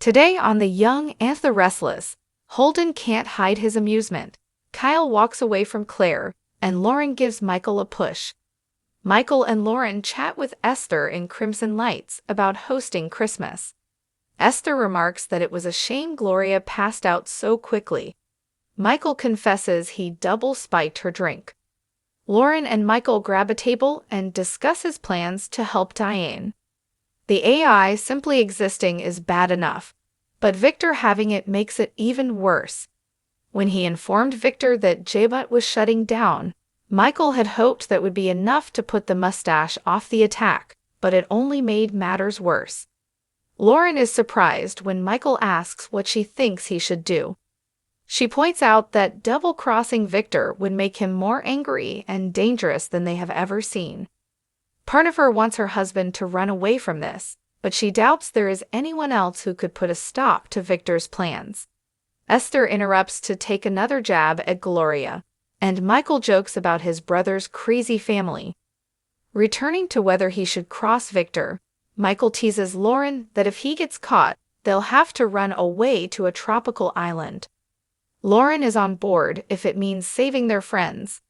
Today on The Young and the Restless, Holden can't hide his amusement. Kyle walks away from Claire, and Lauren gives Michael a push. Michael and Lauren chat with Esther in Crimson Lights about hosting Christmas. Esther remarks that it was a shame Gloria passed out so quickly. Michael confesses he double-spiked her drink. Lauren and Michael grab a table and discuss his plans to help Diane. The AI simply existing is bad enough, but Victor having it makes it even worse. When he informed Victor that Jabot was shutting down, Michael had hoped that would be enough to put the mustache off the attack, but it only made matters worse. Lauren is surprised when Michael asks what she thinks he should do. She points out that double-crossing Victor would make him more angry and dangerous than they have ever seen. Part of her wants her husband to run away from this, but she doubts there is anyone else who could put a stop to Victor's plans. Esther interrupts to take another jab at Gloria, and Michael jokes about his brother's crazy family. Returning to whether he should cross Victor, Michael teases Lauren that if he gets caught, they'll have to run away to a tropical island. Lauren is on board if it means saving their friends.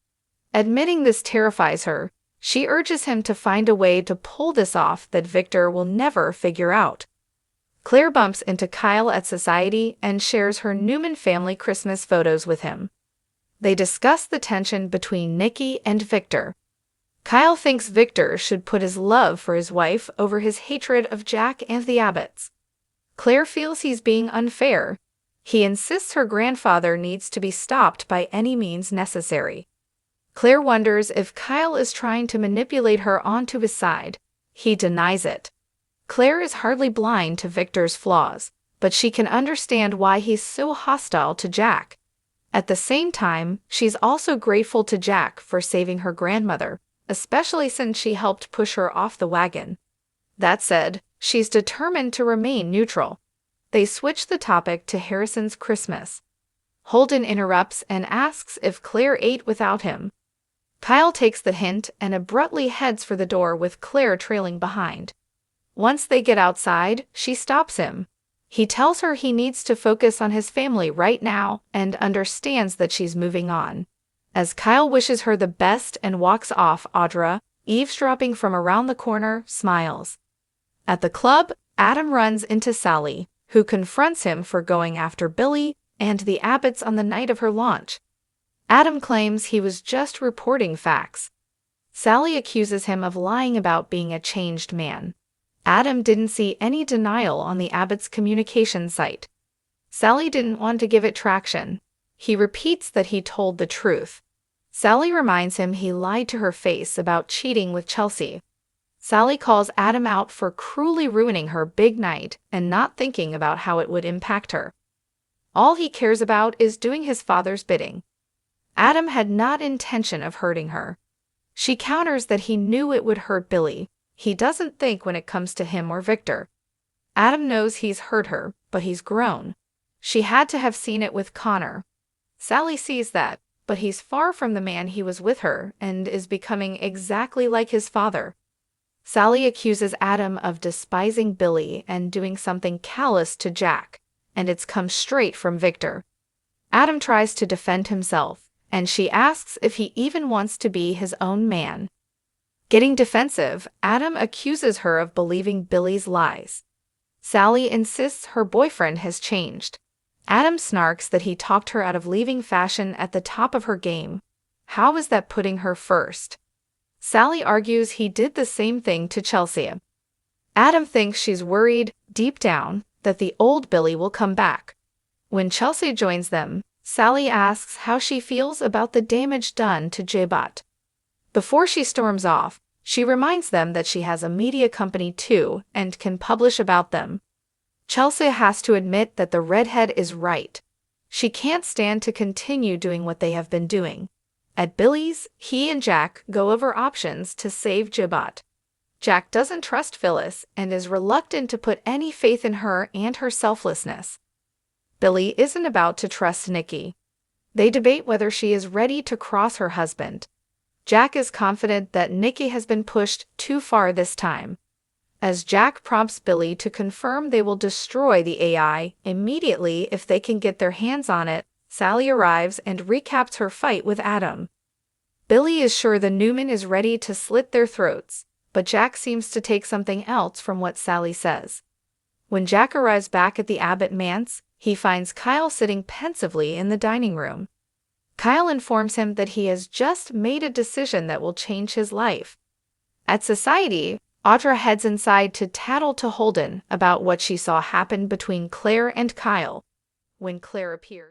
Admitting this terrifies her, she urges him to find a way to pull this off that Victor will never figure out. Claire bumps into Kyle at Society and shares her Newman family Christmas photos with him. They discuss the tension between Nikki and Victor. Kyle thinks Victor should put his love for his wife over his hatred of Jack and the Abbotts. Claire feels he's being unfair. He insists her grandfather needs to be stopped by any means necessary. Claire wonders if Kyle is trying to manipulate her onto his side. He denies it. Claire is hardly blind to Victor's flaws, but she can understand why he's so hostile to Jack. At the same time, she's also grateful to Jack for saving her grandmother, especially since she helped push her off the wagon. That said, she's determined to remain neutral. They switch the topic to Harrison's Christmas. Holden interrupts and asks if Claire ate without him. Kyle takes the hint and abruptly heads for the door with Claire trailing behind. Once they get outside, she stops him. He tells her he needs to focus on his family right now and understands that she's moving on. As Kyle wishes her the best and walks off, Audra, eavesdropping from around the corner, smiles. At the club, Adam runs into Sally, who confronts him for going after Billy and the Abbotts on the night of her launch. Adam claims he was just reporting facts. Sally accuses him of lying about being a changed man. Adam didn't see any denial on the Abbotts' communication site. Sally didn't want to give it traction. He repeats that he told the truth. Sally reminds him he lied to her face about cheating with Chelsea. Sally calls Adam out for cruelly ruining her big night and not thinking about how it would impact her. All he cares about is doing his father's bidding. Adam had not intention of hurting her. She counters that he knew it would hurt Billy. He doesn't think when it comes to him or Victor. Adam knows he's hurt her, but he's grown. She had to have seen it with Connor. Sally sees that, but he's far from the man he was with her and is becoming exactly like his father. Sally accuses Adam of despising Billy and doing something callous to Jack, and it's come straight from Victor. Adam tries to defend himself, and she asks if he even wants to be his own man. Getting defensive, Adam accuses her of believing Billy's lies. Sally insists her boyfriend has changed. Adam snarks that he talked her out of leaving fashion at the top of her game. How is that putting her first? Sally argues he did the same thing to Chelsea. Adam thinks she's worried, deep down, that the old Billy will come back. When Chelsea joins them, Sally asks how she feels about the damage done to Jabot. Before she storms off, she reminds them that she has a media company too and can publish about them. Chelsea has to admit that the redhead is right. She can't stand to continue doing what they have been doing. At Billy's, he and Jack go over options to save Jabot. Jack doesn't trust Phyllis and is reluctant to put any faith in her and her selflessness. Billy isn't about to trust Nikki. They debate whether she is ready to cross her husband. Jack is confident that Nikki has been pushed too far this time. As Jack prompts Billy to confirm they will destroy the AI immediately if they can get their hands on it, Sally arrives and recaps her fight with Adam. Billy is sure the Newman is ready to slit their throats, but Jack seems to take something else from what Sally says. When Jack arrives back at the Abbott manse, he finds Kyle sitting pensively in the dining room. Kyle informs him that he has just made a decision that will change his life. At Society, Audra heads inside to tattle to Holden about what she saw happen between Claire and Kyle. When Claire appears,